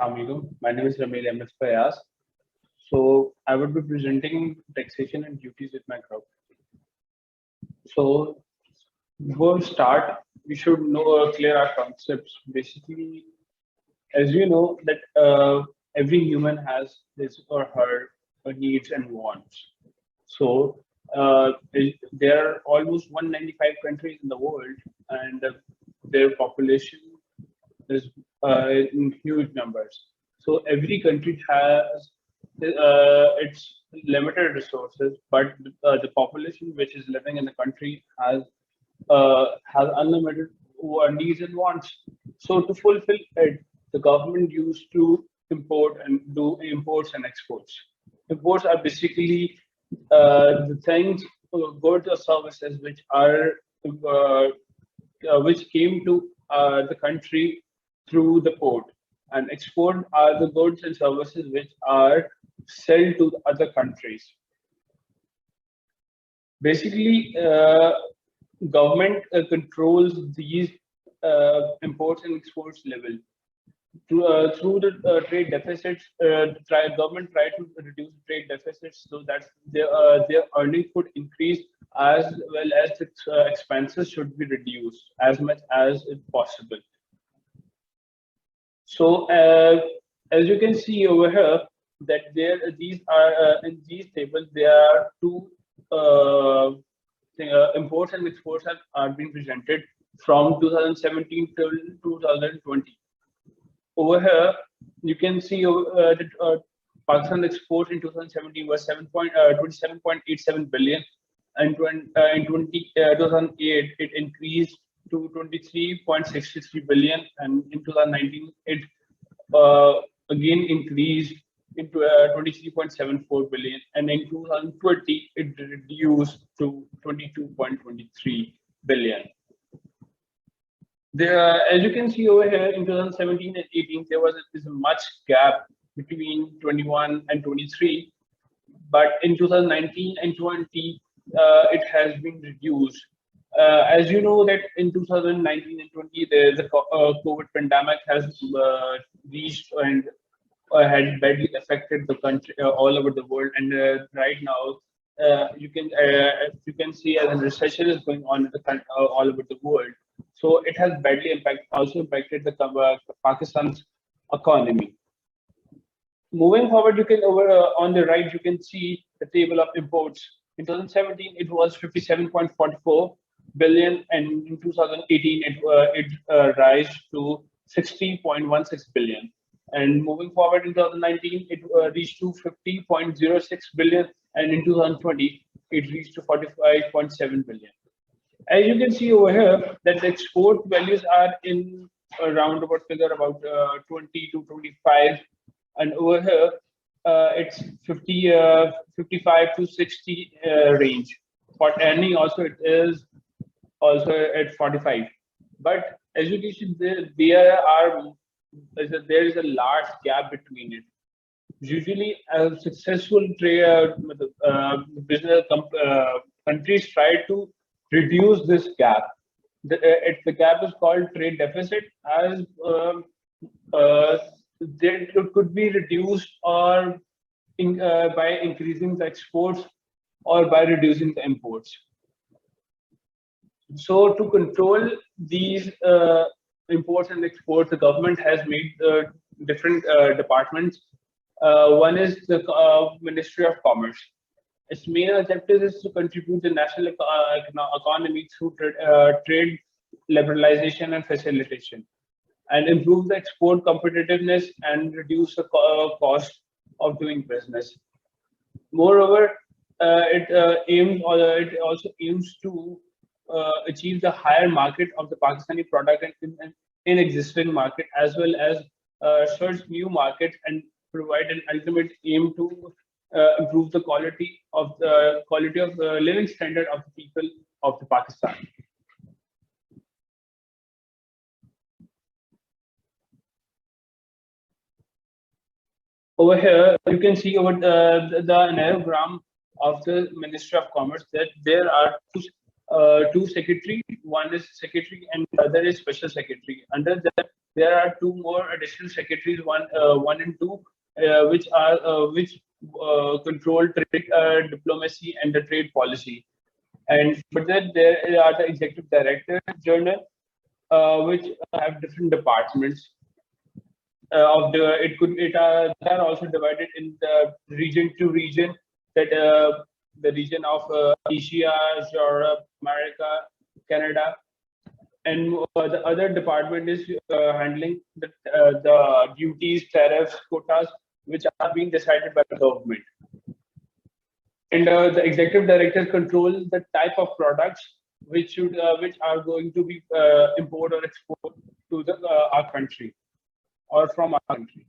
Assalamualaikum. My name is Ramil MS Fayaz. So I would be presenting taxation and duties with my group. So before we start, we should know clear our concepts. Basically, as you know that every human has his or her needs and wants. So there are almost 195 countries in the world, and their population is in huge numbers. So every country has its limited resources, but the population which is living in the country has unlimited needs and wants. So to fulfill it, the government used to import and do imports and exports. Imports are basically the things, goods or services uh, which came to the country through the port, and export are the goods and services which are sold to the other countries. Basically, government controls these imports and exports level through the trade deficits. Government try to reduce trade deficits so that their earning could increase, as well as the expenses should be reduced as much as it possible. So as you can see over here, that these are in these tables there are two imports and exports are being presented from 2017 till 2020. Over here, you can see that Pakistan exports in 2017 was 27.87 billion, and in 2008 it increased to 23.63 billion, and in 2019 it again increased into 23.74 billion, and in 2020 it reduced to 22.23 billion. As you can see over here, in 2017 and 18, there was this much gap between 21 and 23, but in 2019 and 20, it has been reduced. As you know that in 2019 and 20, the COVID pandemic has reached and had badly affected the country all over the world, and right now you can see as a recession is going on in the all over the world. So it has badly also impacted the Pakistan's economy. Moving forward, you can over on the right you can see the table of imports. In 2017, it was 57.44 billion, and in 2018, it rise to 60.16 billion. And moving forward in 2019, it reached to 50.06 billion, and in 2020, it reached to 45.7 billion. As you can see over here, that the export values are in a roundabout figure about 20 to 25, and over here it's 55 to 60 range. For earning also it is also at 45. But as you can see, there is a large gap between it. Usually, a successful trade business countries try to reduce this gap. The gap is called trade deficit, as it could be reduced or by increasing the exports or by reducing the imports. So to control these imports and exports, the government has made different departments. One is the Ministry of Commerce. Its main objective is to contribute the national economy through trade liberalization and facilitation, and improve the export competitiveness and reduce the cost of doing business. Moreover, it also aims to achieve the higher market of the Pakistani product in existing market, as well as search new markets and provide an ultimate aim to improve the quality of the living standard of the people of the Pakistan. Over here, you can see over the diagram of the Ministry of Commerce that there are two secretary. One is secretary and the other is special secretary. Under that, there are two more additional secretaries, one and two, which control trade diplomacy and the trade policy. And further, there are the executive directors journal, which have different departments of the. They are also divided in the region to region, that the region of Asia, Europe, America, Canada, and the other department is handling the duties, tariffs, quotas, which are being decided by the government. And the executive directors control the type of products which are going to be import or export to our country or from our country.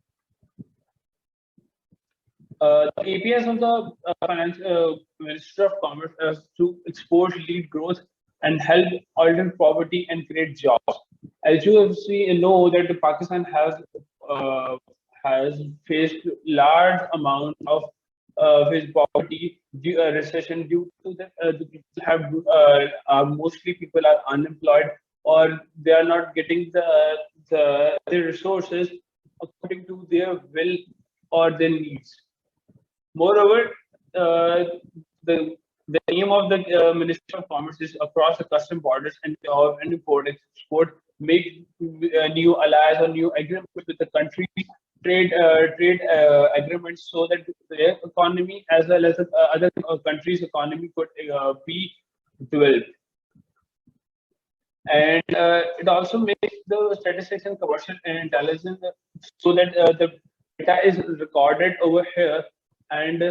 The APS of the Ministry of Commerce is to export, lead growth, and help alter poverty and create jobs. As you have seen, know that Pakistan has faced large amount of his poverty recession due to the people mostly people are unemployed, or they are not getting the resources according to their will or their needs. Moreover, the aim of the Ministry of Commerce is across the custom borders and import export, make new allies or new agreements with the countries, trade agreements, so that their economy as well as other countries' economy could be developed. And it also makes the statistics and commercial intelligence so that the data is recorded over here, and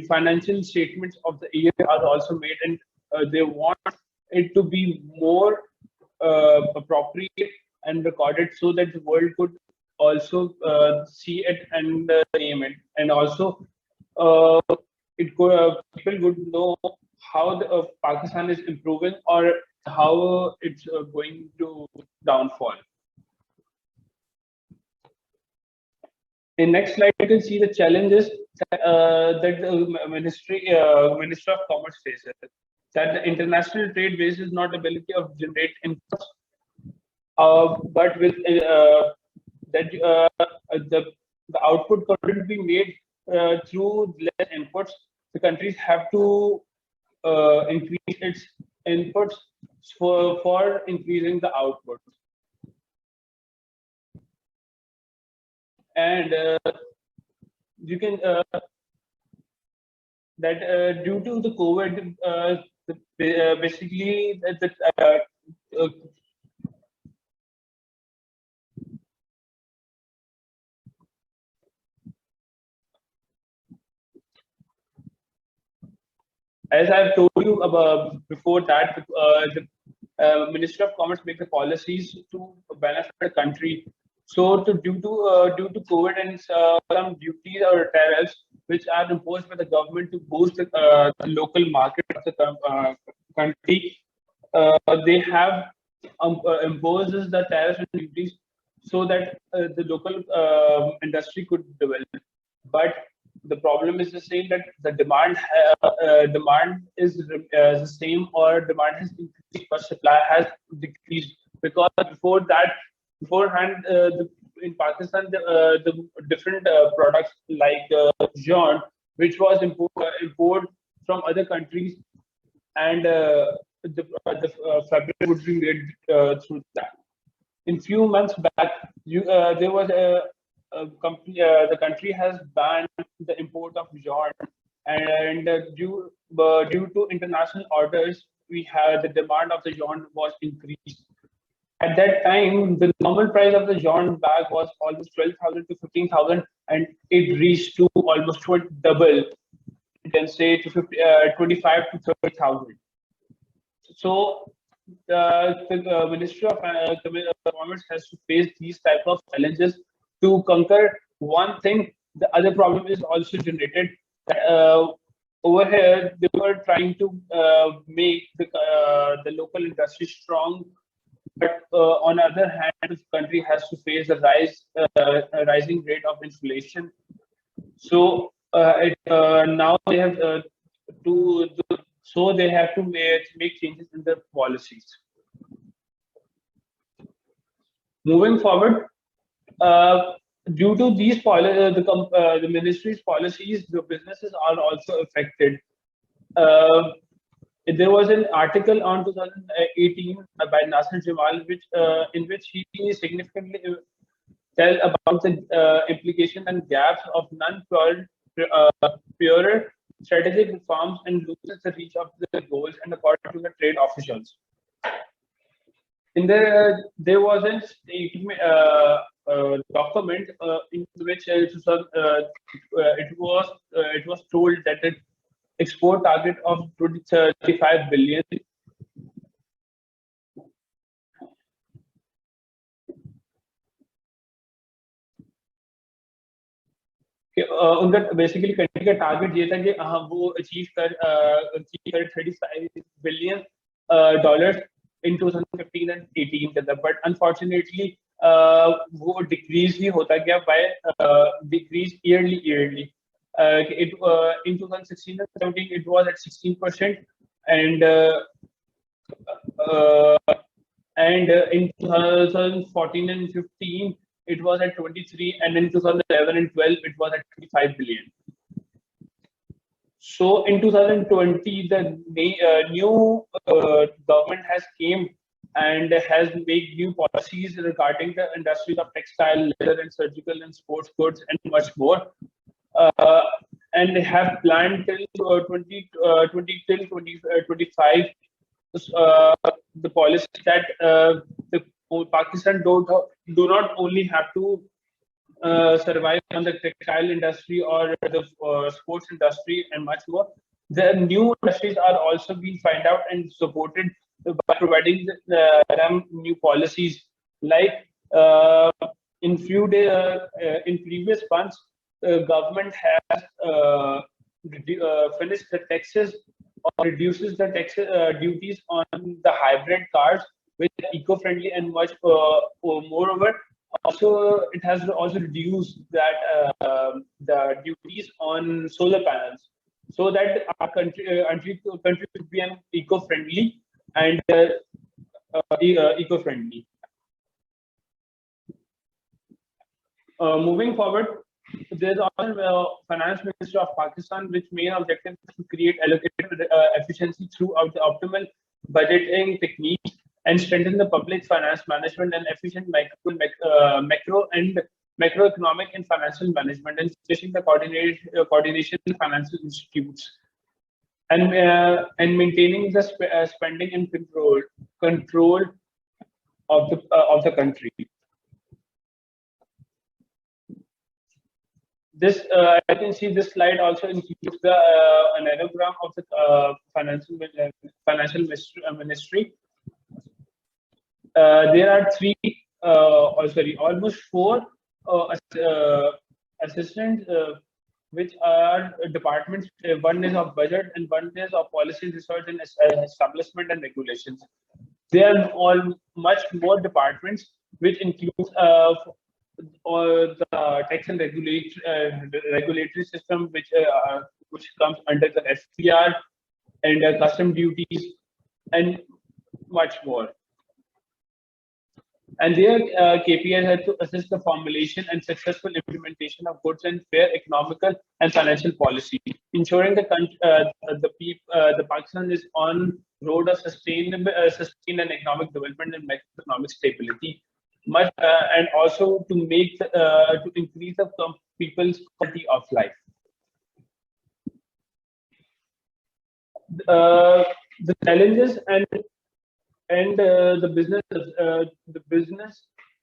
financial statements of the year are also made, and they want it to be more appropriate and recorded so that the world could also see it and name it, and also people would know how Pakistan is improving or how it's going to downfall. In next slide, you can see the challenges that the Ministry of Commerce faces. That the international trade bases not ability of generate inputs, but with the output couldn't be made through less inputs. The countries have to increase its inputs for increasing the output. And you can that due to the COVID, basically as I've told you about before, that the Ministry of Commerce makes the policies to benefit the country. So, due to COVID and some duties or tariffs which are imposed by the government to boost the local market of the country, they have imposes the tariffs and duties so that the local industry could develop. But the problem is the same, that the demand is the same, or demand has increased but supply has decreased, because beforehand in Pakistan the different products like yarn, which was imported from other countries, and the fabric would be made through that. In few months back, there was a company. The country has banned the import of yarn, and due to international orders, we had the demand of the yarn was increased. At that time, the normal price of the yarn bag was almost 12,000 to 15,000, and it reached to almost double. You can say to 25 to 30,000. So the Ministry of Commerce has to face these type of challenges to conquer one thing. The other problem is also generated. Over here, they were trying to make the local industry strong, but on the other hand, the country has to face a rising rate of inflation. So now they have they have to make changes in their policies. Moving forward, due to the ministry's policies, the businesses are also affected. Uh, there was an article on 2018 by Nasir Jamal, in which he significantly tell about the implication and gaps of purer strategic reforms and loses the reach of the goals and according to the trade officials. In there was a statement, document in which it was told that the export target of 35 billion उनका basically country का target ये था कि वो achieve कर 35 billion dollars in 2015 and 18 के अंदर, but unfortunately वो डिक्रीज ही होता गया by decrease yearly it in 2016 and 17 it was at 16% and in 2014 and 15 it was at 23, and in 2011 and 12 it was at 25 billion. So in 2020 the new government has came and has made new policies regarding the industries of textile, leather and surgical and sports goods and much more, and they have planned till 2025 the policy that the Pakistan do not only have to survive on the textile industry or the sports industry and much more. The new industries are also being found out and supported by providing them new policies. Like in previous months, government has finished the taxes or reduces the tax duties on the hybrid cars, which are eco-friendly and much moreover. Also, it has also reduced that the duties on solar panels, so that our country should be an eco-friendly and eco-friendly. Moving forward, there's also Finance Minister of Pakistan, which main objective is to create allocated efficiency throughout the optimal budgeting techniques and strengthen the public finance management and efficient macro and macroeconomic and financial management, and especially the coordination in financial institutes, and maintaining the spending and control of the country. This I can see this slide also includes the an anagram of the financial ministry. There are almost four assistants, which are departments. One is of budget, and one is of policy research and establishment and regulations. There are all much more departments, which includes or the tax and regulatory system, which comes under the SPR and custom duties and much more. And their KPIs are to assist the formulation and successful implementation of goods and fair economical and financial policy, ensuring the Pakistan is on road of sustained and economic development and macroeconomic stability. And also to increase the people's quality of life. The challenges and the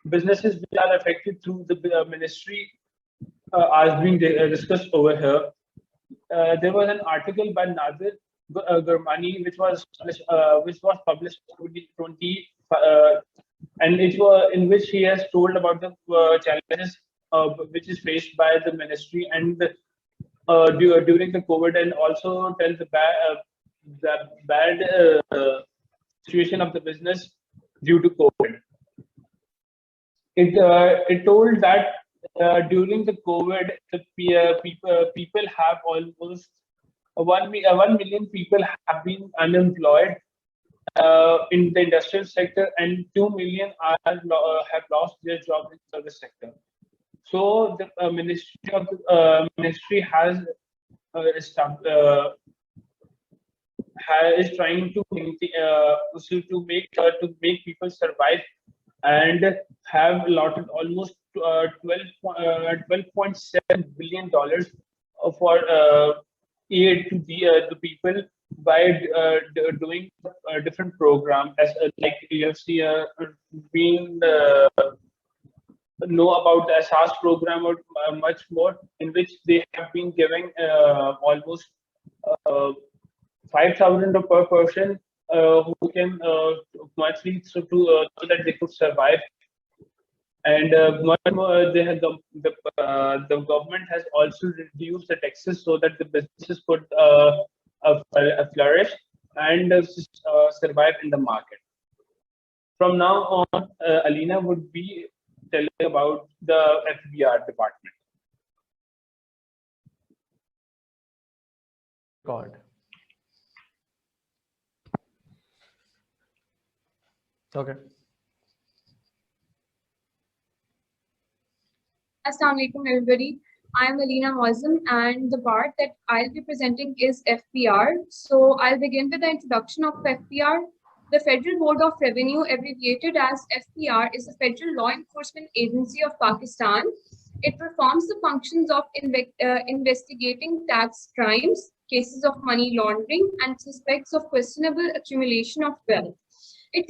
businesses which are affected through the ministry are being discussed over here. There was an article by Nadir Gurmani which was published in 2020, and it was in which he has told about the challenges which is faced by the ministry and during the COVID, and also tell the bad situation of the business due to COVID. It told that during the COVID, people have almost 1 million people have been unemployed, in the industrial sector, and 2 million have lost their jobs in service sector. So the ministry has is trying to to make people survive, and have allotted almost 12.7 billion dollars for aid to the people by doing a different program, as like you have seen been know about the SAS program, or much more, in which they have been giving almost uh, 5,000 per person who can monthly, so that they could survive. And much more, they have the government has also reduced the taxes so that the businesses could flourish and survive in the market. From now on, Alina would be telling about the FBR department. God. Okay. Assalamu alaikum, everybody. I'm Alina Mozum, and the part that I'll be presenting is FBR. So I'll begin with the introduction of FBR. The Federal Board of Revenue, abbreviated as FBR, is a federal law enforcement agency of Pakistan. It performs the functions of investigating tax crimes, cases of money laundering, and suspects of questionable accumulation of wealth. It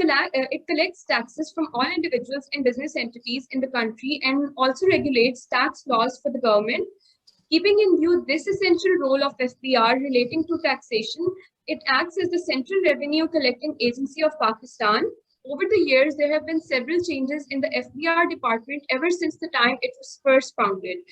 collects taxes from all individuals and business entities in the country, and also regulates tax laws for the government. Keeping in view this essential role of FBR relating to taxation, it acts as the central revenue collecting agency of Pakistan. Over the years, there have been several changes in the FBR department ever since the time it was first founded.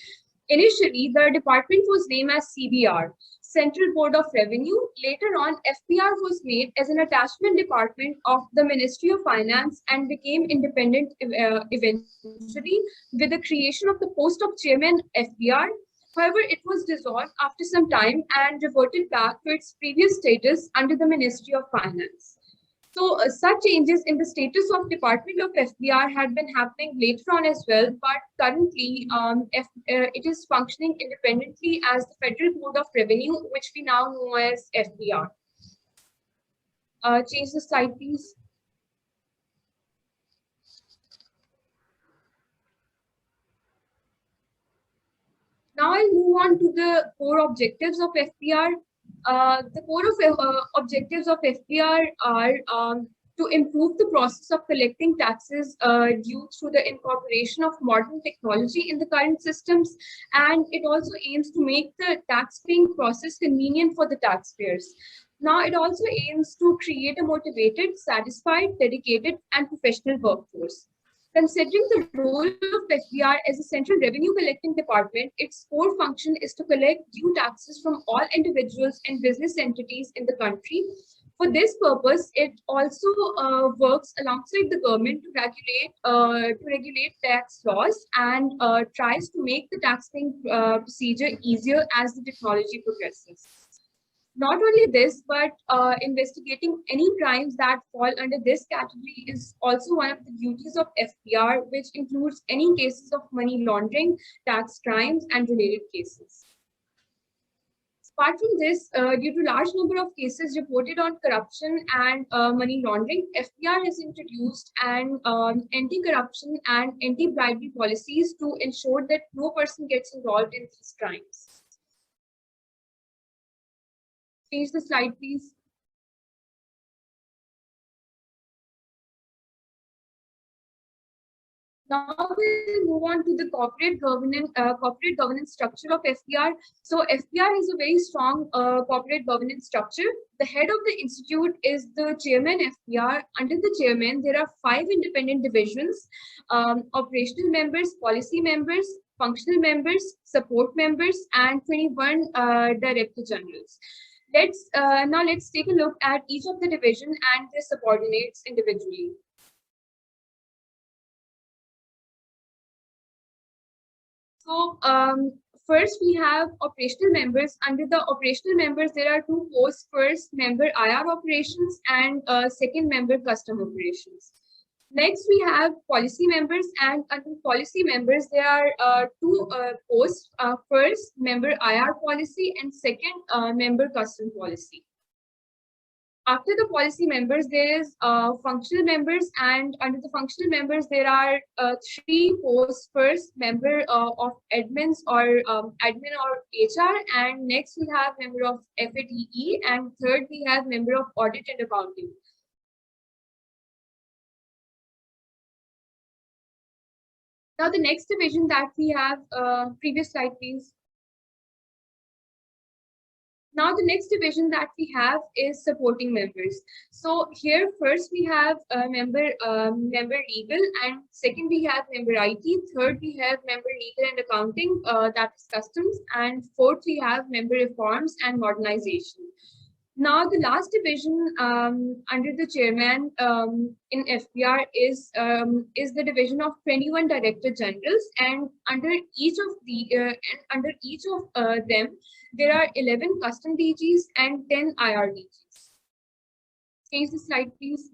Initially, the department was named as CBR, Central Board of Revenue. Later on, FBR was made as an attachment department of the Ministry of Finance and became independent eventually, with the creation of the post of Chairman FBR. However, it was dissolved after some time and reverted back to its previous status under the Ministry of Finance. So such changes in the status of Department of FBR had been happening later on as well, but currently it is functioning independently as the Federal Board of Revenue, which we now know as FBR. Change the slide, please. Now I'll move on to the core objectives of FBR. The core objectives of FBR are to improve the process of collecting taxes due through the incorporation of modern technology in the current systems, and it also aims to make the tax paying process convenient for the taxpayers. Now, it also aims to create a motivated, satisfied, dedicated, and professional workforce. Considering the role of FBR as a central revenue collecting department, its core function is to collect due taxes from all individuals and business entities in the country. For this purpose, it also works alongside the government to regulate tax laws, and tries to make the tax paying procedure easier as the technology progresses. Not only this, but investigating any crimes that fall under this category is also one of the duties of FBR, which includes any cases of money laundering, tax crimes, and related cases. Apart from this, due to large number of cases reported on corruption and money laundering, FBR has introduced an anti-corruption and anti-bribery policies to ensure that no person gets involved in these crimes. Change the slide, please. Now we'll move on to the corporate governance structure of FBR. So FBR is a very strong corporate governance structure. The head of the institute is the chairman FBR. Under the chairman, there are 5 independent divisions: operational members, policy members, functional members, support members, and 21 director generals. Let's take a look at each of the division and their subordinates individually. So First, we have operational members. Under the operational members, there are two posts. First, member IR operations and second, member custom operations. Next, we have policy members, and under policy members, there are two posts. First, member IR policy, and second, member custom policy. After the policy members, there is functional members, and under the functional members, there are three posts. First, member of admins or admin or HR, and next we have member of FATE, and third we have member of audit and accounting. Now the next division that we have, previous slide please. Now the next division that we have is supporting members. So here first we have member legal, and second we have member IT, third we have member legal and accounting, that is customs, and fourth we have member reforms and modernization. Now the last division under the chairman in FPR is the division of 21 director generals, and under each of them there are 11 custom DGs and 10 IR DGs. Change the slide, please.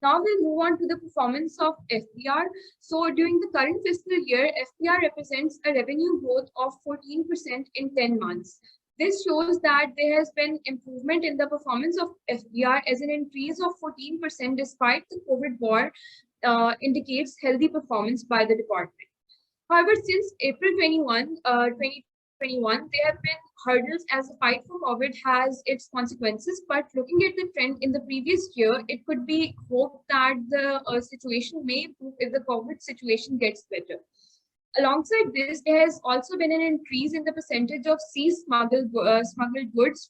Now we'll move on to the performance of FPR. So during the current fiscal year, FPR represents a revenue growth of 14% in 10 months. This shows that there has been improvement in the performance of FPR, as an increase of 14% despite the COVID war indicates healthy performance by the department. However, since April 2021, there have been hurdles as the fight for COVID has its consequences. But looking at the trend in the previous year, it could be hoped that the situation may improve if the COVID situation gets better. Alongside this, there has also been an increase in the percentage of seized smuggled goods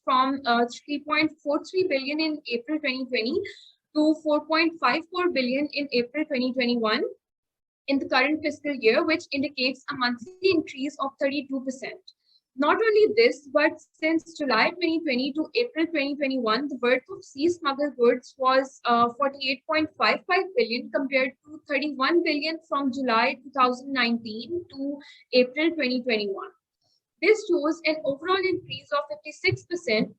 from 3.43 billion in April 2020 to 4.54 billion in April 2021 in the current fiscal year, which indicates a monthly increase of 32%. Not only this, but since July 2020 to April 2021, the worth of seized smuggled goods was 48.55 billion compared to 31 billion from July 2019 to April 2021. This shows an overall increase of 56%.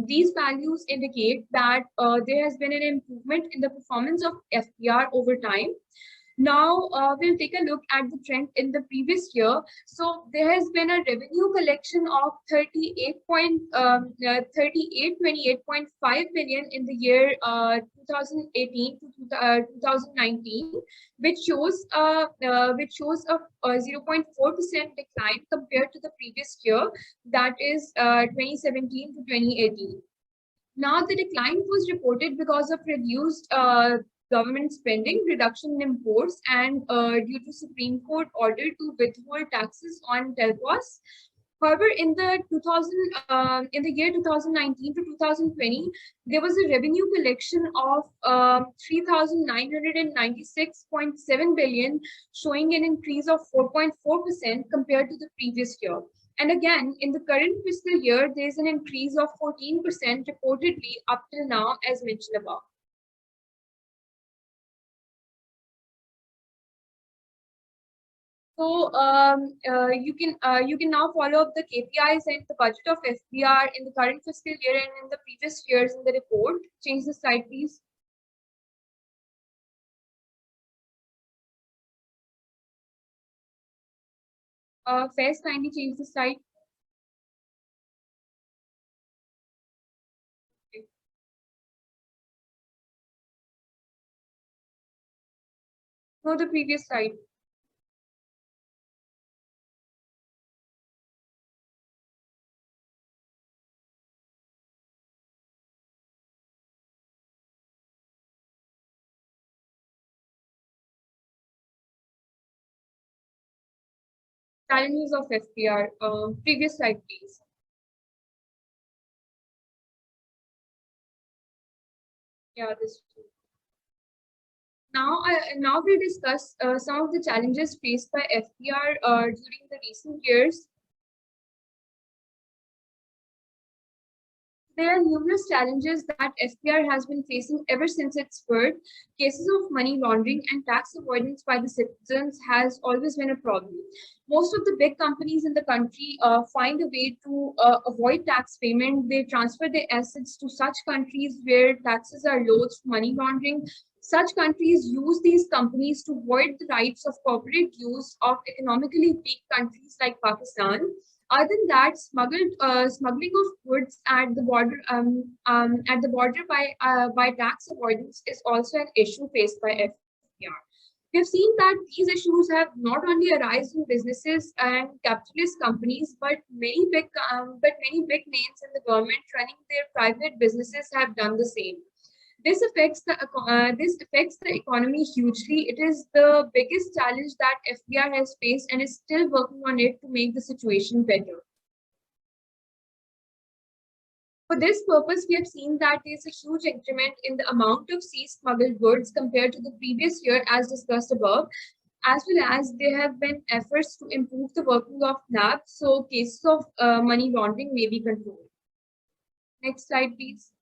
These values indicate that there has been an improvement in the performance of FPR over time. Now we'll take a look at the trend in the previous year. So there has been a revenue collection of 3828.5 billion in the year 2018 to 2019, which shows a 0.4% decline compared to the previous year, that is 2017 to 2018. Now the decline was reported because of reduced government spending, reduction in imports, and due to Supreme Court order to withhold taxes on telcos. However, in the year 2019 to 2020, there was a revenue collection of 3,996.7 billion, showing an increase of 4.4% compared to the previous year. And again, in the current fiscal year, there is an increase of 14% reportedly up till now, as mentioned above. So you can now follow up the KPIs and the budget of FPR in the current fiscal year and in the previous years in the report. Change the slide, please. Faiz, kindly change the slide. Okay. No, the previous slide. Challenges of FPR. Previous slide, please. Yeah, this. Now we'll discuss some of the challenges faced by FPR during the recent years. There are numerous challenges that FPR has been facing ever since its birth. Cases of money laundering and tax avoidance by the citizens has always been a problem. Most of the big companies in the country find a way to avoid tax payment. They transfer their assets to such countries where taxes are low through money laundering. Such countries use these companies to void the rights of corporate use of economically weak countries like Pakistan. Other than that, smuggling of goods at the border by tax avoidance is also an issue faced by FPR. We have seen that these issues have not only arisen in businesses and capitalist companies, but many big names in the government running their private businesses have done the same. This affects the economy hugely. It is the biggest challenge that FBR has faced and is still working on it to make the situation better. For this purpose, we have seen that there is a huge increment in the amount of seized smuggled goods compared to the previous year, as discussed above, as well as there have been efforts to improve the working of NAB, so cases of money laundering may be controlled. Next slide, please.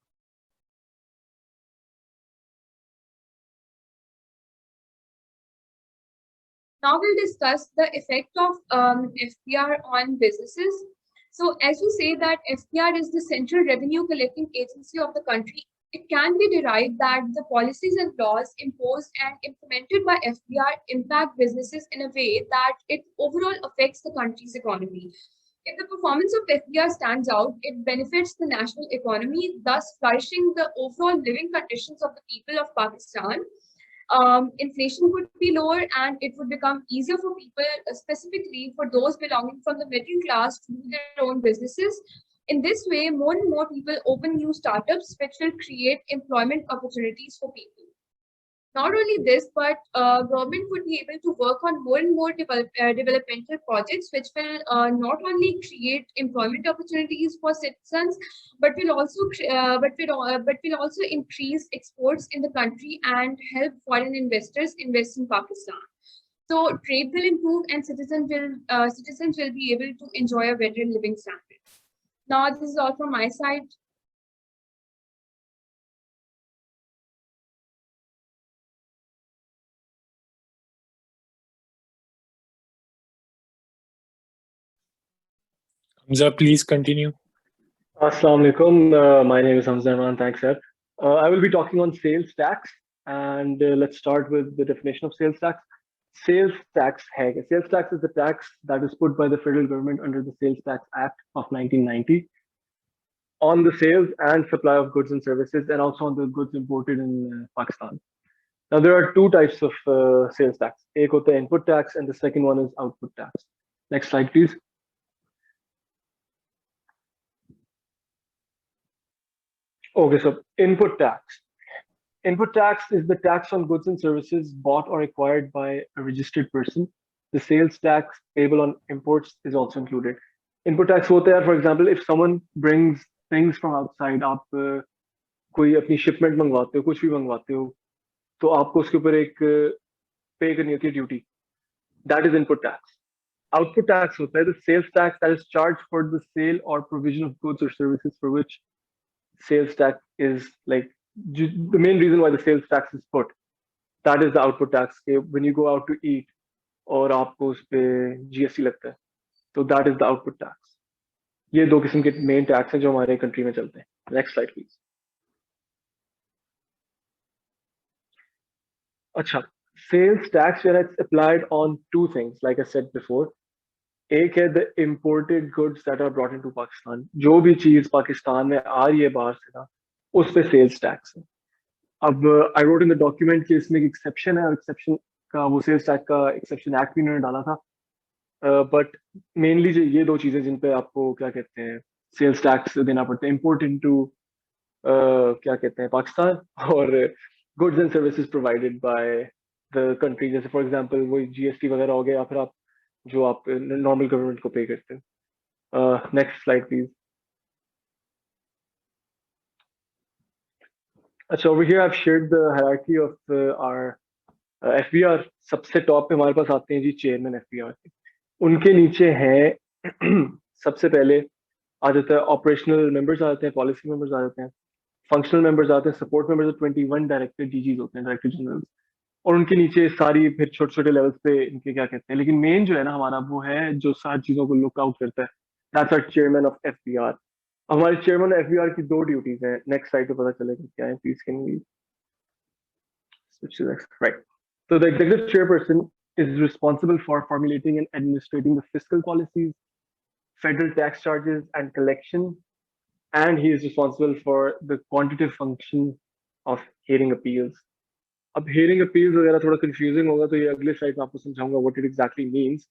Now we'll discuss the effect of FPR on businesses. So as we say that FPR is the central revenue collecting agency of the country, it can be derived that the policies and laws imposed and implemented by FPR impact businesses in a way that it overall affects the country's economy. If the performance of FPR stands out, it benefits the national economy, thus flourishing the overall living conditions of the people of Pakistan. Inflation would be lower and it would become easier for people, specifically for those belonging from the middle class, to do their own businesses. In this way, more and more people open new startups, which will create employment opportunities for people. Not only this, but government would be able to work on more and more developmental projects, which will not only create employment opportunities for citizens, but will also increase exports in the country and help foreign investors invest in Pakistan. So trade will improve, and citizens will be able to enjoy a better living standard. Now, this is all from my side. Hamza, please continue. Assalamu alaikum. My name is Hamza Rahman. Thanks, sir. I will be talking on sales tax, and let's start with the definition of sales tax. Sales tax is the tax that is put by the federal government under the Sales Tax Act of 1990 on the sales and supply of goods and services, and also on the goods imported in Pakistan. Now, there are two types of sales tax. Ek hota hai input tax, and the second one is output tax. Next slide, please. Okay, so input tax. Input tax is the tax on goods and services bought or acquired by a registered person. The sales tax payable on imports is also included. Input tax होता है, for example, if someone brings things from outside, आप कोई अपनी shipment मंगवाते हो, कुछ भी मंगवाते हो, तो आपको उसके ऊपर एक pay करनी होती है duty. That is input tax. Output tax होता है the sales tax that is charged for the sale or provision of goods or services for which sales tax is like the main reason why the sales tax is put. That is the output tax. When you go out to eat और आपको उस पे GST लगता है, तो that is the output tax. ये दो किस्म के मेन टैक्स हैं जो हमारे कंट्री में चलते हैं. Next slide please. अच्छा, sales tax where it's applied on two things like I said before. एक है the imported goods that are brought into Pakistan. जो भी चीज पाकिस्तान में आ रही है बाहर से ना, उस पे sales tax है. अब I wrote in the document कि इसमें एक exception है, और exception का वो sales tax का exception act भी इन्होंने डाला था. बट मेनली जो ये दो चीजें जिन पे आपको क्या कहते हैं सेल्स टैक्स देना पड़ता है, इम्पोर्ट इनटू क्या कहते हैं पाकिस्तान, और goods and services provided by the country. जैसे फॉर एग्जांपल वही जीएसटी वगैरह हो गया, या फिर आप जो आप नॉर्मल गवर्नमेंट को पे करते हैं. Next slide please. अच्छा, over here I have shared the hierarchy of our FBR. सबसे टॉप पे हमारे पास आते हैं जी चेयरमैन एफबीआर के. उनके नीचे है सबसे पहले आ जाता है, ऑपरेशनल मेंबर्स आ जाते हैं, पॉलिसी मेंबर्स आ जाते हैं, फंक्शनल मेंबर्स आते हैं, सपोर्ट मेंबर्स 21 डायरेक्टर डीजीज होते हैं, डायरेक्टर जनरल, और उनके नीचे सारी फिर छोटे छोटे लेवल्स पे इनके क्या कहते हैं, लेकिन मेन जो है ना हमारा वो है जो सारी चीजों को लुक आउट करता है, that's our chairman of FBR. हमारे चेयरमैन एफबीआर की दो ड्यूटीज हैं, नेक्स्ट स्लाइड पे पता चलेगा क्या है, please can we switch to the next, right? So the executive chairperson is responsible for formulating and administrating the fiscal policies, federal tax charges and collection, and he is responsible for the quantitative function of hearing appeals. अब hearing appeals वगैरह थोड़ा confusing होगा, तो ये अगले slide में आपको समझाऊंगा what it exactly means.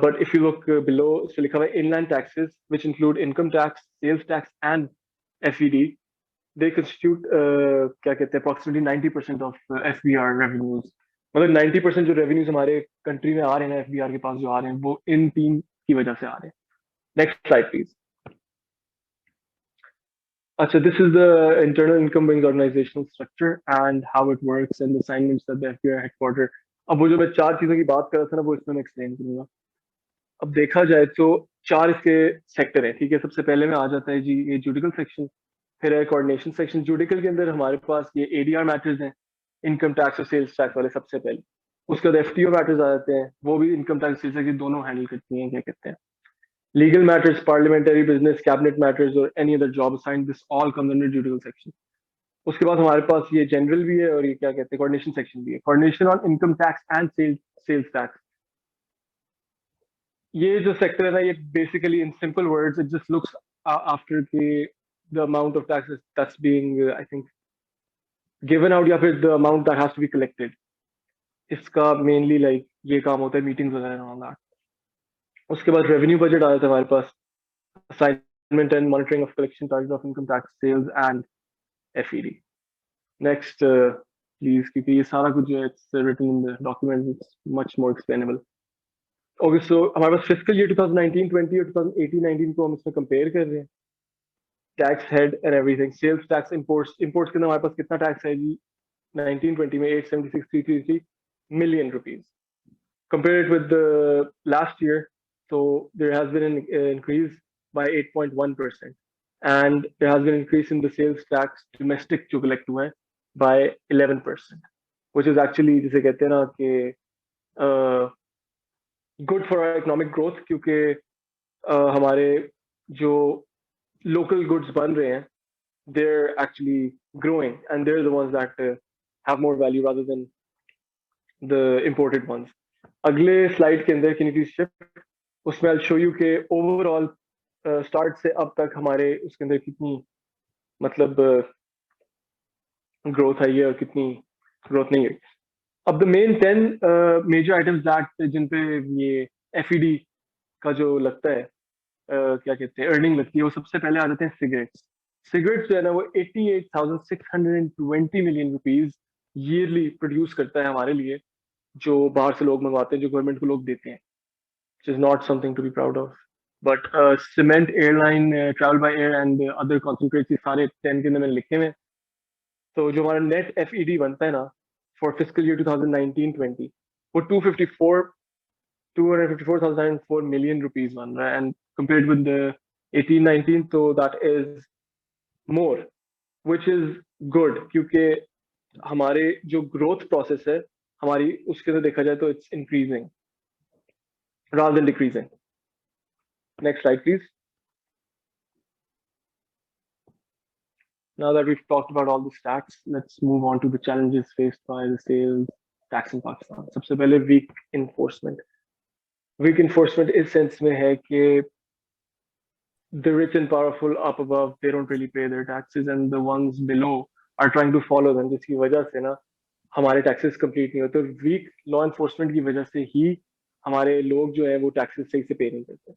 But if you look below, इस पे लिखा हुआ है inland taxes, which include income tax, sales tax, and FED. They constitute क्या कहते हैं approximately 90% of FBR revenues. मतलब 90% जो revenues हमारे country में आ रहे हैं ना, FBR के पास जो आ रहे हैं, वो इन तीन की वजह से आ रहे हैं. Next slide, please. अच्छा, this is the internal income wings organizational structure and how it works and the assignments that the FBI headquarter. अब वो जो मैं चार चीजों की बात कर रहा था ना, वो इसमें मैं एक्सप्लेन करूंगा. अब देखा जाए तो चार इसके सेक्टर है, ठीक है. सबसे पहले में आ जाता है जी ये जुडिकल सेक्शन, फिर है कोऑर्डिनेशन सेक्शन. जुडिकल के अंदर हमारे पास ये एडीआर मैटर्स हैं, इनकम टैक्स और सेल्स टैक्स वाले सबसे पहले. उसके बाद एफटीओ मैटर्स आ जाते हैं, वो भी इनकम टैक्स सेल्स टैक्स दोनों हैंडल करती हैं, क्या कहते हैं. Legal matters, parliamentary business, cabinet matters, or any other job assigned, this all comes under judicial section. उसके बाद हमारे पास ये जनरल भी है और ये क्या कहते हैं कोऑर्डिनेशन सेक्शन भी है. Coordination on income tax and sales tax. ये जो सेक्टर है ना, ये basically in simple words it just looks after the amount of taxes that's being I think given out या फिर the amount that has to be collected. इसका mainly like ये काम होता है, मीटिंग्स वगैरह and all that. उसके बाद रेवेन्यू बजट आ जाता है हमारे पास, assignment and monitoring of collection charges of income tax, sales and FED. Next, please, क्योंकि ये सारा कुछ जो है it's written in the document, it's much more explainable. Okay, so हमारे पास fiscal year 2019-20 और 2018-19 को हम इसमें compare कर रहे हैं. Tax head and everything. Sales tax, imports के अंदर हमारे पास कितना टैक्स है जी 1920 में 876,333 million rupees. Compare it with the last year, so there has been an increase by 8.1%, and there has been an increase in the sales tax domestic जो collect हुआ है by 11%, which is actually जिसे कहते हैं ना कि good for our economic growth, क्योंकि हमारे जो local goods बन रहे हैं, they're actually growing and they're the ones that have more value rather than the imported ones. अगले slide के अंदर can you please shift, उसमें I'll show you कि overall start से अब तक हमारे उसके अंदर कितनी मतलब growth है और कितनी growth नहीं है. अब the main 10 major items that जिन पे ये FED का जो लगता है क्या कहते हैं अर्निंग लगती है, वो सबसे पहले आ जाते हैं सिगरेट्स. सिगरेट्स जो है ना वो 88,620 million rupees ईयरली प्रोड्यूस करता है हमारे लिए, जो बाहर से लोग मंगवाते हैं, जो गवर्नमेंट को लोग देते हैं, which is not something to be proud of. But cement, airline, travel by air and other concentrates, ये सारे 10 के अंदर मैंने लिखे हुए हैं. तो जो हमारा नेट FED बनता है ना फॉर फिस्कल ईयर 2019-20 वो 254,004 million rupees बन रहा है, and compared with the 18-19 so that is more, which is good, क्योंकि हमारे जो ग्रोथ प्रोसेस है हमारी उसके से देखा जाए तो it's increasing rather than decreasing. Next slide, please. Now that we've talked about all the stats, let's move on to the challenges faced by the sales tax in Pakistan. सबसे पहले weak enforcement. Weak enforcement इस sense में है कि the rich and powerful up above, they don't really pay their taxes and the ones below are trying to follow them, जिसकी वजह से ना हमारे taxes complete नहीं होते. weak law enforcement की वजह से ही हमारे लोग जो है वो taxes सही से pay नहीं करते,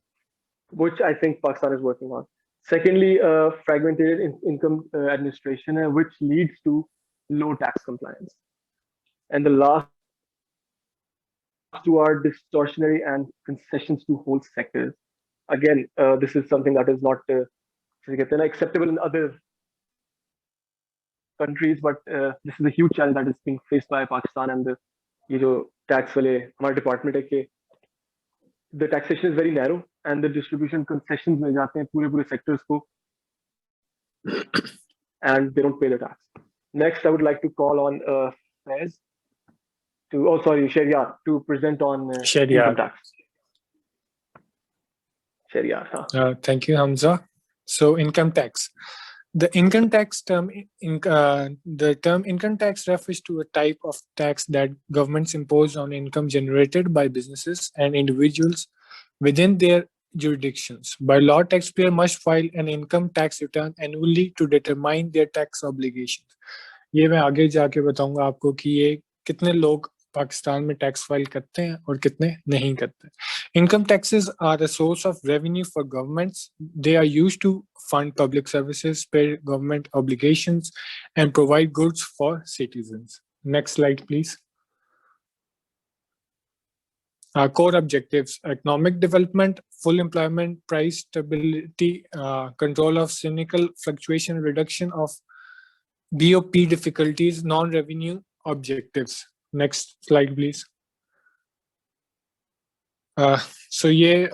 which I think Pakistan is working on. Secondly, fragmented income administration, which leads to low tax compliance. And the last two are distortionary and concessions to whole sectors. Again, this is something that is not acceptable in other countries, but this is a huge challenge that is being faced by Pakistan and the ये जो tax वाले हमारे department है कि the taxation is very narrow and the distribution concessions मिल जाते हैं पूरे sectors को, and they don't pay the tax. Next, I would like to call on Faiz Shariar to present on Shariar. income tax. Shariar, huh? Thank you, Hamza. So, income tax. The income tax term, the term income tax refers to a type of tax that governments impose on income generated by businesses and individuals within their jurisdictions. By law, taxpayer must file an income tax return annually to determine their tax obligations. ये मैं आगे जाके बताऊंगा आपको कि ये कितने लोग पाकिस्तान में टैक्स फाइल करते हैं और कितने नहीं करते. Income taxes are a source of revenue for governments. They are used to fund public services, pay government obligations, and provide goods for citizens. Next slide, please. Core objectives: economic development, full employment, price stability, control of cyclical fluctuation, reduction of BOP difficulties, non-revenue objectives. Next slide, please. So ये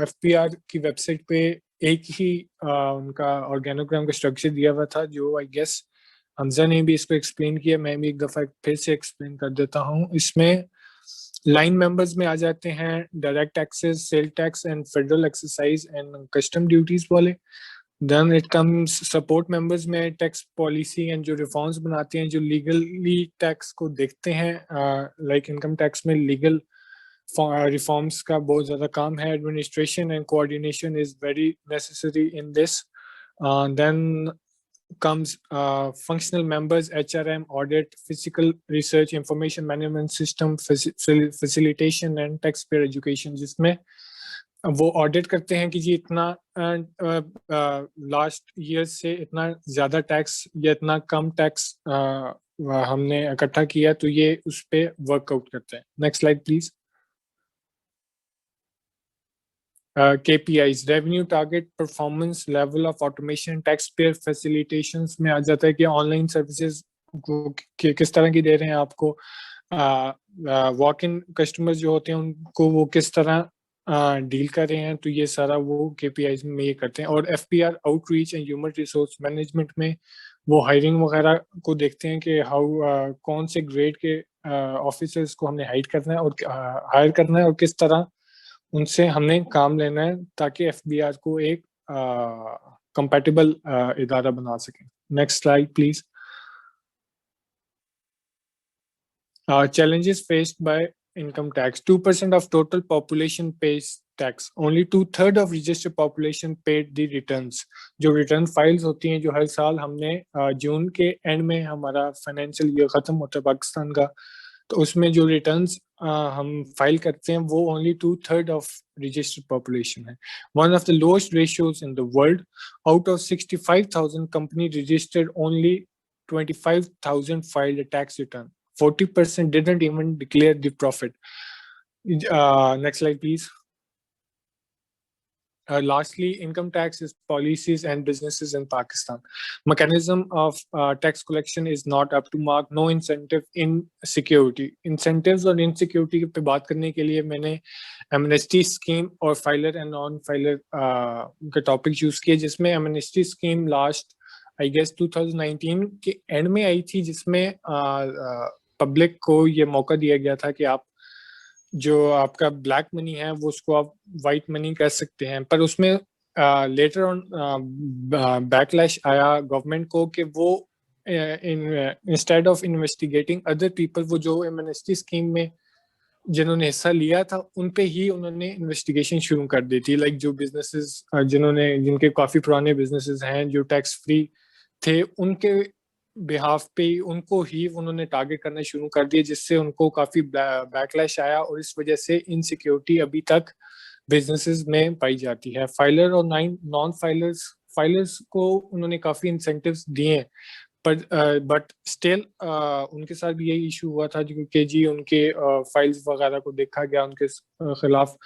FPR की website पे एक ही उनका organogram का structure दिया हुआ था, जो आई गेस हमजा ने भी इसको एक्सप्लेन किया. मैं भी एक दफा फिर से एक्सप्लेन कर देता हूँ. इसमें लाइन मेंबर्स में आ जाते हैं direct taxes, sale tax and federal excise and custom duties वाले. Then it comes support members में टैक्स पॉलिसी एंड जो रिफॉर्म्स बनाते हैं, जो लीगली टैक्स को देखते हैं. लाइक इनकम टैक्स में लीगल रिफॉर्म्स का बहुत ज्यादा काम है. Administration and coordination is very necessary in this. Then comes functional members, HRM, audit, physical research, information management system, facilitation and taxpayer education, जिसमें वो ऑडिट करते हैं कि जी इतना लास्ट ईयर से इतना ज्यादा टैक्स या इतना कम टैक्स हमने इकट्ठा किया, तो ये उस पे वर्कआउट करते हैं. Next slide please. KPIs, revenue target, performance, level of automation, taxpayer facilitations में आ जाता है कि ऑनलाइन सर्विसेज किस तरह की दे रहे हैं आपको. वॉक इन कस्टमर्स जो होते हैं उनको वो किस तरह डील कर रहे हैं, तो ये सारा वो KPIs में ये करते हैं. और FPR outreach and human resource management में वो हायरिंग वगैरह को देखते हैं कि कौन से ग्रेड के ऑफिसर्स को हमने हायर करना है और किस तरह उनसे हमने काम लेना है, ताकि FBR को एक कंपैटिबल इदारा बना सकें. Next slide please. Challenges faced by income tax. 2% of total population pays tax. Only 2/3 of registered population paid the returns. जो रिटर्न फाइल्स होती हैं, जो हर साल हमने जून के एंड में हमारा फाइनेंशियल ईयर खत्म होता है पाकिस्तान का, तो उसमें जो रिटर्न्स हम फाइल करते हैं वो ओनली 2/3 ऑफ रजिस्टर्ड पॉपुलेशन है. One of the lowest ratios in the world. Out of 65,000 company registered, only 25,000 filed a tax return. 40% didn't even declare the profit. Next slide, please. Lastly, income tax is policies and businesses in Pakistan. Mechanism of tax collection is not up to mark. No incentive in security. Incentives और insecurity पे बात करने के लिए मैंने amnesty scheme और filer and non-filer के topic use किए, जिसमें amnesty scheme last I guess 2019 के end में आई थी, जिसमें पब्लिक को ये मौका दिया गया था कि आप जो आपका ब्लैक मनी है वो उसको आप वाइट मनी कर सकते हैं. पर उसमें लेटर ऑन बैकलैश आया गवर्नमेंट को कि वो instead of investigating other people, वो जो एमनेस्टी स्कीम में जिन्होंने हिस्सा लिया था उन पे ही उन्होंने इन्वेस्टिगेशन शुरू कर दी थी. लाइक जो बिजनेसेस जिनके काफी पुराने बिजनेसेस हैं जो टैक्स फ्री थे, उनके बिहाफ पे उनको ही उन्होंने टारगेट करना शुरू कर दिया, जिससे उनको काफी बैकलैश आया और इस वजह से इनसिक्योरिटी अभी तक बिजनेसेस में पाई जाती है. फाइलर और नॉन फाइलर्स को उन्होंने काफी इंसेंटिव्स दिए, बट स्टिल उनके साथ भी यही इशू हुआ था क्योंकि जी उनके फाइल्स वगैरह को देखा गया, उनके खिलाफ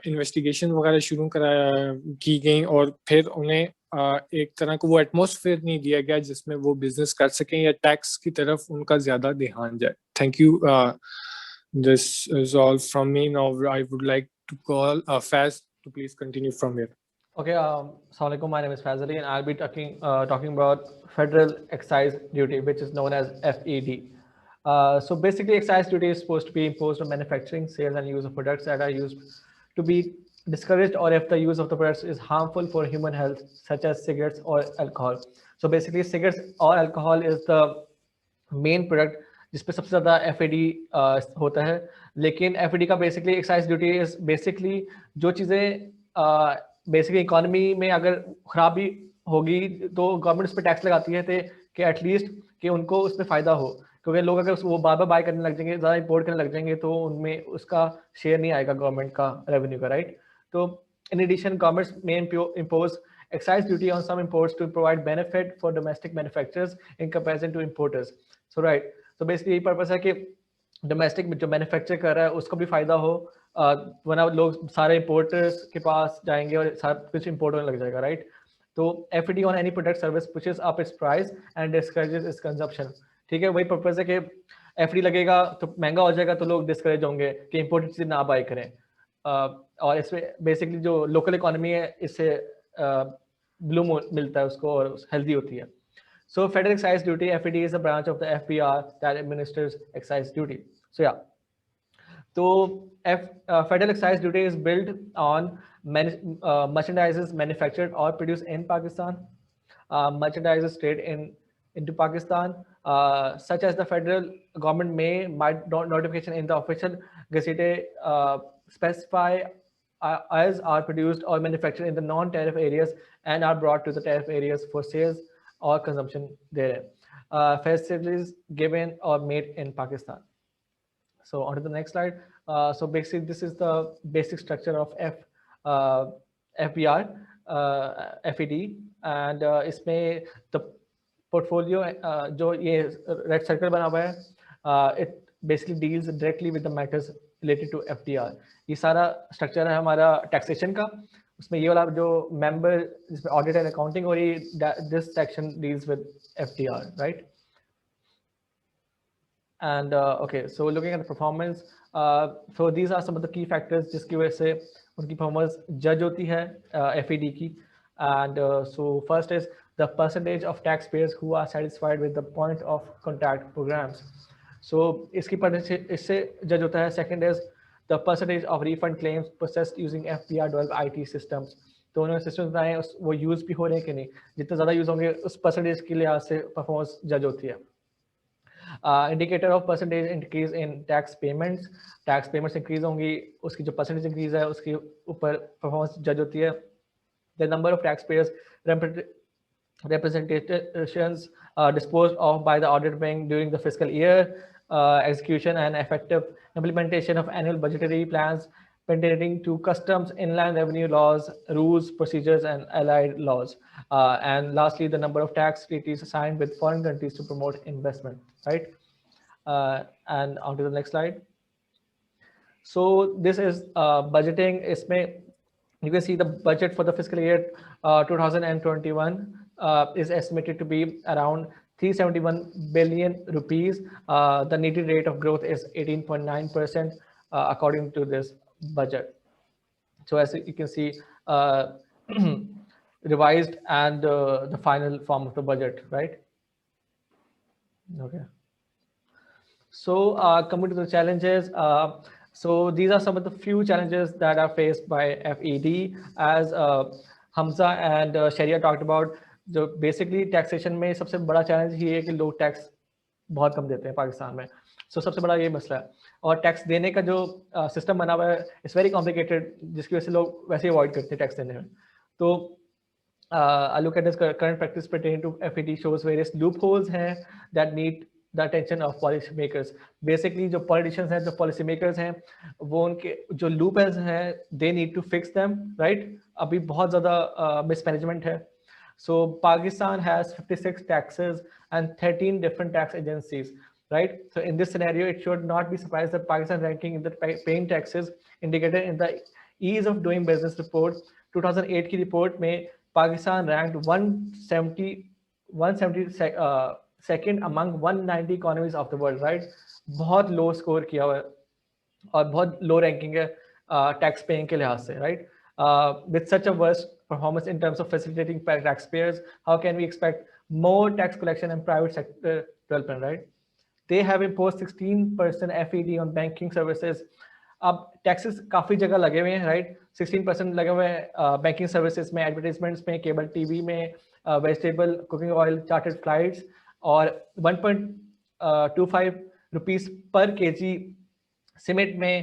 इन्वेस्टिगेशन वगैरह शुरू की गई और फिर उन्हें एक तरह को वो एटमॉस्फेयर नहीं दिया गया जिसमें वो बिजनेस कर सकें या टैक्स की तरफ उनका ज्यादा ध्यान जाए. Thank you. This is all from me. Now I would like to call Faz to please continue from here. Okay, Assalamu alaikum. My name is Fazali, and I'll be talking about federal excise duty, which is known as FED. So basically, excise duty is supposed to be imposed on manufacturing, sales, and use of products that are used to be discouraged, or if the use of the products is harmful for human health, such as cigarettes or alcohol. So basically, cigarettes or alcohol is the main product जिस पे सबसे ज़्यादा FAD होता है, लेकिन FAD का basically excise duty is basically जो चीज़ें बेसिकली इकोनॉमी में अगर खराबी होगी तो गवर्नमेंट उस पर टैक्स लगाती है कि एटलीस्ट कि उनको उस पर फ़ायदा हो, क्योंकि लोग अगर वो बार बार बाय करने लग जाएंगे, ज़्यादा इंपोर्ट करने लग जाएंगे, तो उनमें उसका शेयर नहीं आएगा गवर्नमेंट का रेवेन्यू का, राइट. तो in addition, governments may impose excise duty on some imports to provide benefit for domestic manufacturers in comparison to importers. So right, so basically यही पर्पस है कि डोमेस्टिक जो मैन्युफैक्चर कर रहा है उसको भी फायदा हो, वरना लोग सारे इंपोर्टर्स के पास जाएंगे और सारा कुछ इंपोर्ट होने लग जाएगा, राइट. तो FD on any product service pushes up it's price and discourages it's consumption. ठीक है, वही पर्पस है कि एफडी लगेगा तो महंगा हो जाएगा तो लोग डिस्करेज होंगे कि इंपोर्टेड चीज़ ना बाय करें. और इसमें बेसिकली जो लोकल इकोनॉमी है इससे ब्लूम मिलता है उसको और हेल्दी होती है. So federal excise duty, FED, is a branch of the FBR that administers excise duty. So yeah, so federal excise duty is built on merchandises manufactured or produced in Pakistan, merchandises traded into Pakistan, such as the federal government may, by notification in the official gazette, specify as are produced or manufactured in the non-tariff areas and are brought to the tariff areas for sales or consumption therein. Facilities given or made in Pakistan. So on to the next slide. So basically, this is the basic structure of FBR, FED, and इसमें the portfolio जो ये red circle बना हुआ है, it basically deals directly with the matters related to FDR. ये सारा structure है हमारा taxation का. उसमें ये वाला जो member जिसमें audit and accounting और ये this section deals with FDR, right? And okay, so looking at the performance, so these are some of the key factors जिसकी वजह से उनकी performance judge होती है FED की. And so first is the percentage of taxpayers who are satisfied with the point of contact programs. So इसकी percentage इससे judge होता है. Second is the percentage of refund claims processed using FBR developed IT systems. तो उन्होंने systems बनाए वो use भी हो रहे हैं कि नहीं, जितना ज़्यादा use होंगे उस percentage के लिहाज से performance judge होती है. Indicator of percentage increase in tax payments increase होंगी, उसकी जो percentage increase है उसके ऊपर performance judge होती है. The number of taxpayers representations disposed of by the audit bank during the fiscal year, execution and effective implementation of annual budgetary plans pertaining to customs, inland revenue laws, rules, procedures, and allied laws. And lastly, the number of tax treaties signed with foreign countries to promote investment, right? And on to the next slide. So this is budgeting. इसमें you can see the budget for the fiscal year 2021 is estimated to be around 371 billion rupees. The needed rate of growth is 18.9% according to this budget. So as you can see, revised and the final form of the budget, right? Okay. So coming to the challenges, so these are some of the few challenges that are faced by FED, as Hamza and Sharia talked about. जो basically taxation में सबसे बड़ा challenge ये है कि लोग tax बहुत कम देते हैं पाकिस्तान में. So सबसे बड़ा ये मसला है. और टैक्स देने का जो सिस्टम बना हुआ है इट्स वेरी कॉम्प्लिकेटेड, जिसकी वजह से लोग वैसे ही अवॉइड करते हैं टैक्स देने में. तो I look at this current practice pertaining to FED shows various loopholes हैं that need the attention of policy makers. Basically जो politicians हैं, जो policy makers हैं, वो उनके जो loopholes हैं, they need to fix them, right? अभी बहुत ज़्यादा mismanagement है. So Pakistan has 56 taxes and 13 different tax agencies, right? So in this scenario, it should not be surprised that Pakistan ranking in the paying taxes indicated in the ease of doing business report 2008 की report में Pakistan ranked 172nd among 190 economies of the world, right? बहुत low score किया हुआ है और बहुत low ranking है tax paying के लिहाज से, right? With such a worst performance in terms of facilitating taxpayers, how can we expect more tax collection and private sector development, right? They have imposed 16% FED on banking services. अब taxes काफी जगह लगे हुए हैं, right? 16% लगे हुए हैं banking services में, एडवर्टाइजमेंट्स में, केबल टीवी में, vegetable cooking oil, chartered flights, और 1.25 रुपीस पर केजी सीमेंट में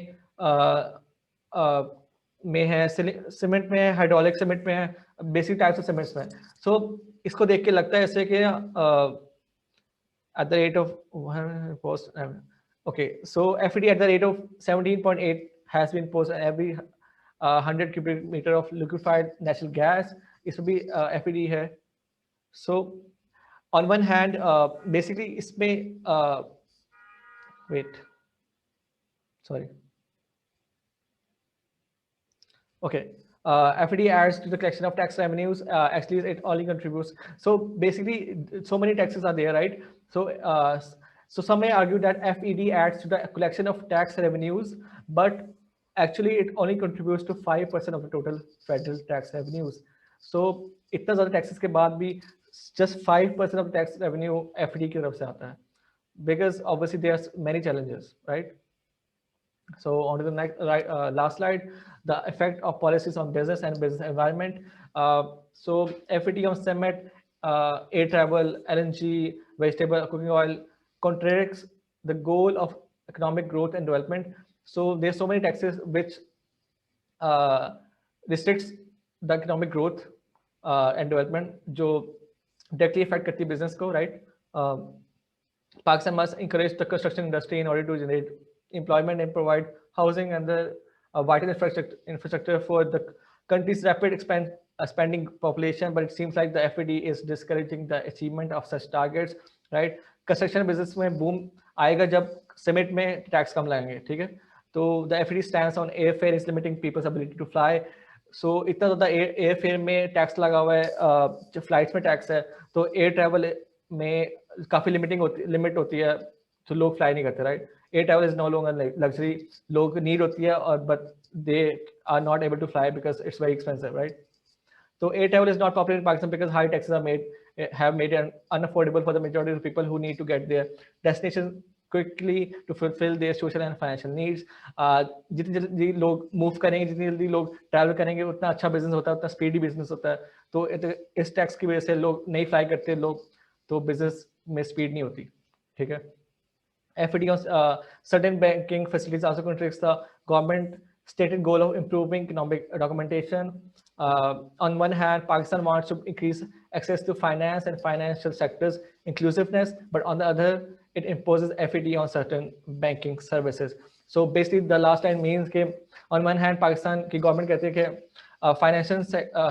है, सीमेंट में है, हाइड्रोलिक सीमेंट में है, बेसिक टाइप्स ऑफ सीमेंट्स में. सो इसको देख के लगता है ऐसे कि at the rate of okay, so FED at the rate of 17.8 has been imposed on every 100 cubic meter of liquefied natural gas. This will be FED here. So on one hand, basically इसमें wait, sorry. Okay. FED adds to the collection of tax revenues. Actually, it only contributes. So basically, so many taxes are there, right? So some may argue that FED adds to the collection of tax revenues, but actually it only contributes to 5% of the total federal tax revenues. So इतना ज़्यादा taxes के बाद भी just 5% of the tax revenue FED की तरफ से आता है, because obviously there are many challenges, right? So on to the next last slide, the effect of policies on business and business environment. So FET on cement, air travel, LNG, vegetable cooking oil contradicts the goal of economic growth and development. So there's so many taxes which restricts the economic growth and development, जो directly affect करती business को, right? Pakistan must encourage the construction industry in order to generate employment and provide housing and the vital infrastructure for the country's rapid expanding population. But it seems like the FED is discouraging the achievement of such targets, right? Construction business में boom आएगा जब cement में tax कम लगाएंगे, ठीक है? तो the FED stance on airfare is limiting people's ability to fly. So इतना ज़्यादा airfare में tax लगा हुआ है, जो flights में tax है, तो air travel में काफी लिमिट होती है, तो लोग फ्लाई नहीं करते, right? Air travel is no longer luxury, लोग नीड होती है, और but they are not able to fly because it's very expensive, right? तो air travel is not popular in Pakistan because high taxes are made have made it unaffordable for the majority of people who need to get their destination quickly to fulfill their social and financial needs. जितनी जल्दी लोग move करेंगे, जितनी जल्दी लोग travel करेंगे, उतना अच्छा बिजनेस होता है, उतना स्पीडी बिजनेस होता है. तो इस टैक्स की वजह से लोग नहीं फ्लाई करते, लोग तो बिजनेस में स्पीड नहीं होती, ठीक है? FED on certain banking facilities also contradicts the government stated goal of improving economic documentation. On one hand, Pakistan wants to increase access to finance and financial sectors inclusiveness, but on the other, it imposes FED on certain banking services. So basically, the last line means that on one hand, Pakistan की government कहती है कि financial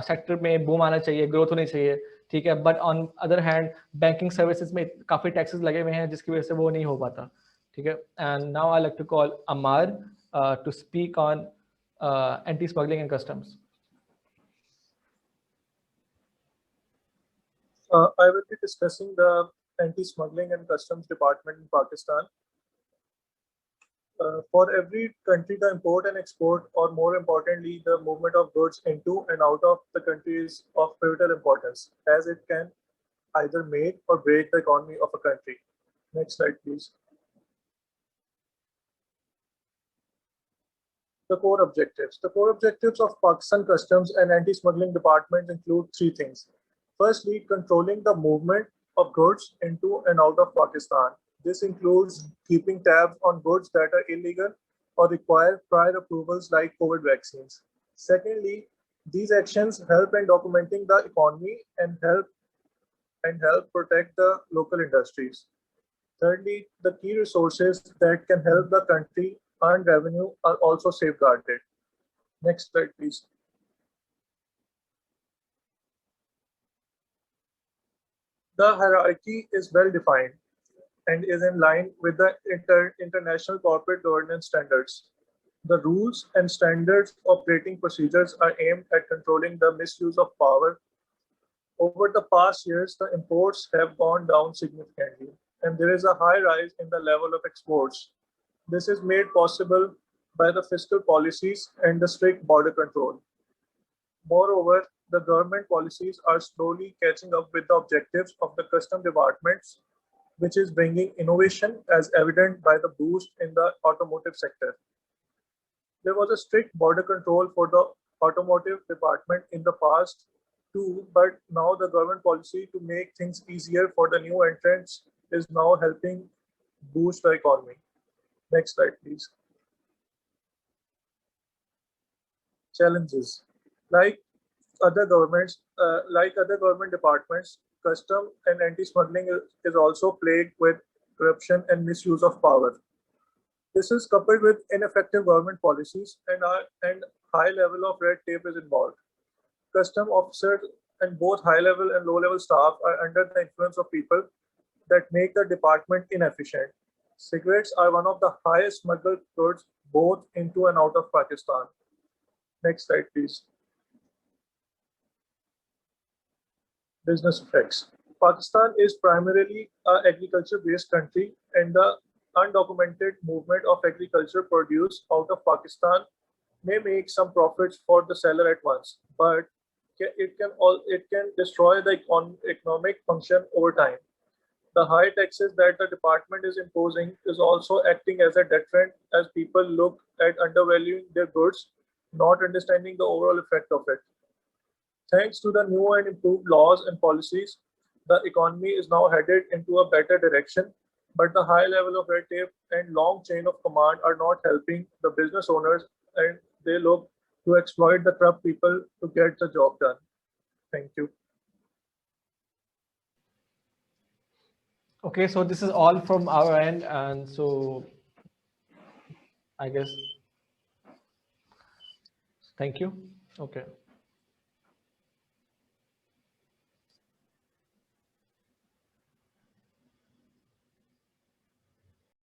sector में boom आना चाहिए, growth होनी चाहिए, ठीक है? But on other hand banking services में काफी टैक्सेस लगे हुए हैं जिसकी वजह से वो नहीं हो पाता, ठीक है? And now I like to call Amar to speak on anti smuggling and customs. I will be discussing the anti-smuggling and customs department in Pakistan. For every country, the import and export, or more importantly, the movement of goods into and out of the country is of pivotal importance, as it can either make or break the economy of a country. Next slide, please. The core objectives. The core objectives of Pakistan Customs and Anti-Smuggling Department include three things. Firstly, controlling the movement of goods into and out of Pakistan. This includes keeping tabs on goods that are illegal or require prior approvals like COVID vaccines. Secondly, these actions help in documenting the economy and help protect the local industries. Thirdly, the key resources that can help the country earn revenue are also safeguarded. Next slide, please. The hierarchy is well defined and is in line with the international corporate governance standards. The rules and standards operating procedures are aimed at controlling the misuse of power. Over the past years, the imports have gone down significantly, and there is a high rise in the level of exports. This is made possible by the fiscal policies and the strict border control. Moreover, the government policies are slowly catching up with the objectives of the custom departments, which is bringing innovation as evident by the boost in the automotive sector. There was a strict border control for the automotive department in the past too, but now the government policy to make things easier for the new entrants is now helping boost the economy. Next slide, please. Challenges. Like like other government departments, custom and anti-smuggling is also plagued with corruption and misuse of power. This is coupled with ineffective government policies and high level of red tape is involved. Custom officers and both high level and low level staff are under the influence of people that make the department inefficient. Cigarettes are one of the highest smuggled goods both into and out of Pakistan. Next slide, please. Business effects. Pakistan is primarily an agriculture-based country, and the undocumented movement of agriculture produce out of Pakistan may make some profits for the seller at once, but it can destroy the economic function over time. The high taxes that the department is imposing is also acting as a deterrent as people look at undervaluing their goods, not understanding the overall effect of it. Thanks to the new and improved laws and policies, the economy is now headed into a better direction, but the high level of red tape and long chain of command are not helping the business owners, and they look to exploit the corrupt people to get the job done. Thank you. Okay, so this is all from our end, and so I guess thank you. Okay.